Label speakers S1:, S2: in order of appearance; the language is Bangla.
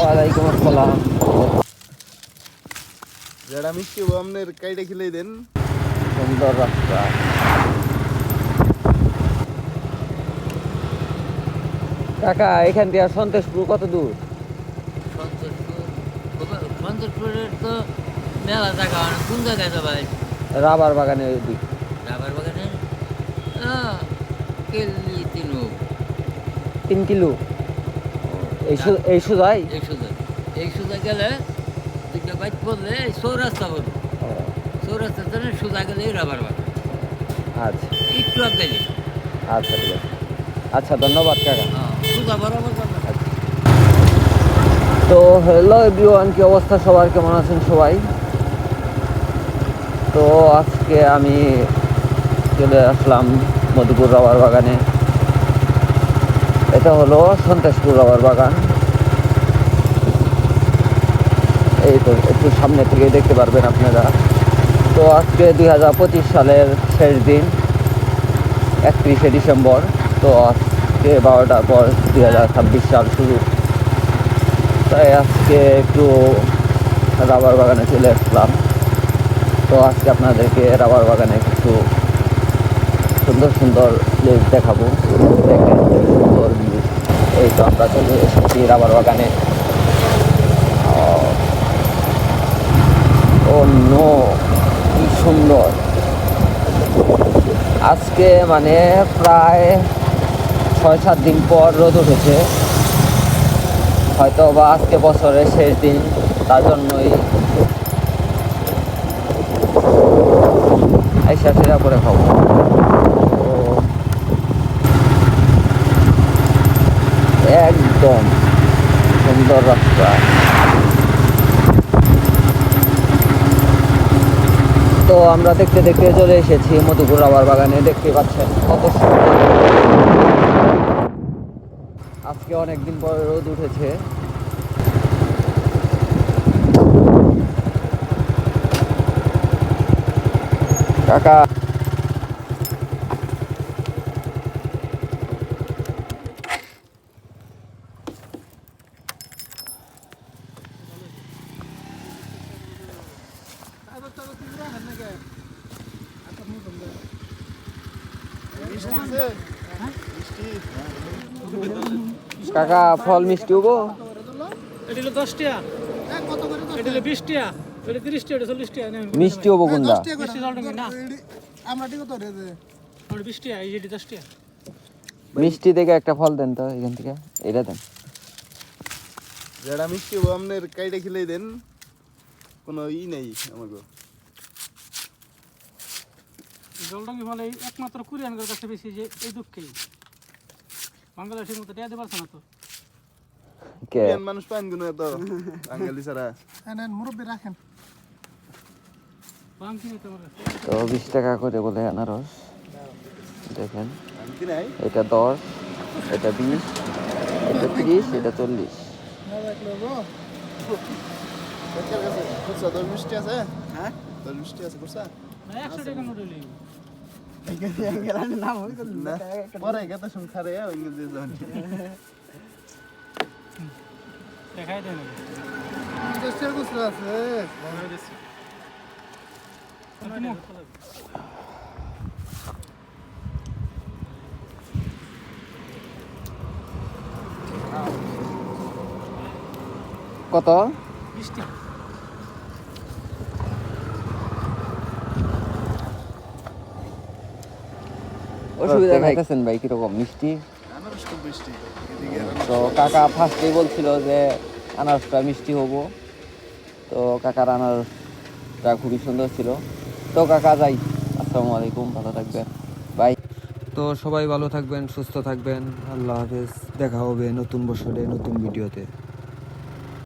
S1: ওয়ালাইকুম আসসালাম।
S2: যারা মিষ্টি আপনার কাইটা খেলে দেন।
S1: সুন্দর রাস্তা। কাকা এখান থেকে সন্তোষপুর কত দূর?
S3: সন্তোষপুরের তো মেলা জায়গা, কোন জায়গায় যাবে?
S1: রাবার বাগানের দিক।
S3: রাবার বাগানের কেলি
S1: 3 কিলো এই সুজাই।
S3: এই সোজা গেলে দুটো বাইক পড়লে চৌরাস্তা পড়বে, চৌরাস্তার জন্য সোজা গেলে রাবার বাগান।
S1: আচ্ছা
S3: একটু আপনি
S1: আচ্ছা ঠিক আছে। আচ্ছা ধন্যবাদ কাকা।
S3: সোজা বরাবর যাবে।
S1: তো হ্যালো এভরিওয়ান, কি অবস্থা সবার, কেমন আছেন সবাই? তো আজকে আমি চলে আসলাম মধুপুর রাবার বাগানে। এটা হলো সন্তোষপুর রাবার বাগান। এই তো একটু সামনে থেকে দেখতে পারবেন আপনারা। তো আজকে 2025 সালের শেষ দিন, 31শে ডিসেম্বর। তো আজকে 12টার পর 2026 সাল শুরু। তাই আজকে একটু রাবার বাগানে চলে আসলাম। তো আজকে আপনাদেরকে রাবার বাগানে কিছু সুন্দর সুন্দর প্লেস দেখাবো। দেখেন সুন্দর ভিউ। এই তো আমরা চলে এসেছি রাবার বাগানে। ও নো, কি সুন্দর! আজকে মানে প্রায় 6-7 দিন পর রোদ উঠেছে, হয়তো বা আজকে বছরের শেষ দিন, তার জন্যই আইসা সেরা করে খাবো। একদম সুন্দর রাস্তা। তো আমরা দেখতে দেখতে চলে এসেছি মধুপুর রাবার বাগানে। দেখতে পাচ্ছেন কত সুন্দর। আজকে অনেকদিন পর রোদ উঠেছে। কাকা কাকা ফল মিষ্টি হবো?
S4: এটা হলো 10 টাকা, এটা হলো 20 টাকা, এটা 30 টাকা, এটা 40 টাকা।
S1: মিষ্টি হবো কোনটা?
S4: মিষ্টি জলটা না,
S2: আমরা ঠিক তো রে দে।
S4: ওটা 20 টাকা, এই যে 10 টাকা।
S1: মিষ্টি থেকে একটা ফল দেন তো এখান থেকে, এটা দেন।
S2: যারা মিষ্টি আপনার কাইটা খেলে দেন, কোনো নেই আমাকে।
S4: জলডঙ্গি ফলে একমাত্র কোরিয়ানদের কাছে বেশি, যে এই দুঃখেই বাংলাদেশের মতো টাকা দিতে পারছে না তো।
S1: কে
S2: মানুষ পান গুণ এত বাঙালি ছাড়া।
S4: নেন মুরব্বি রাখেন, বাংকি নিতে পারে।
S1: তো 20 টাকা করে বলে আনারস। দেখেন
S2: আনকি নাই,
S1: এটা 10, এটা 20, এটা 30, এটা 40।
S2: না রাখলো গো। কার কাছে কুরসা 10 মিষ্টি আছে? হ্যাঁ 10 মিষ্টি আছে কুরসা?
S4: না 100 টাকা নোট হইলো।
S2: না পরে কত সংখ্যা রে ইংরেজি জানি।
S4: দেখাই দেন
S2: 10 টাকা কুরসা আছে।
S1: কত?
S4: 20 টাকা।
S1: অসুবিধা নাই। দেখেন ভাই কিরকম মিষ্টি।
S2: আনারস তো মিষ্টি।
S1: তো কাকা ফার্স্টেই বলছিল যে আনারসটা মিষ্টি হবো। তো কাকার আনারসটা খুবই সুন্দর ছিল। তো কাকা যাই, আসসালামু আলাইকুম, ভালো থাকবেন, বাই। তো সবাই ভালো থাকবেন, সুস্থ থাকবেন, আল্লাহ হাফেজ। দেখা হবে নতুন বছরে নতুন ভিডিওতে।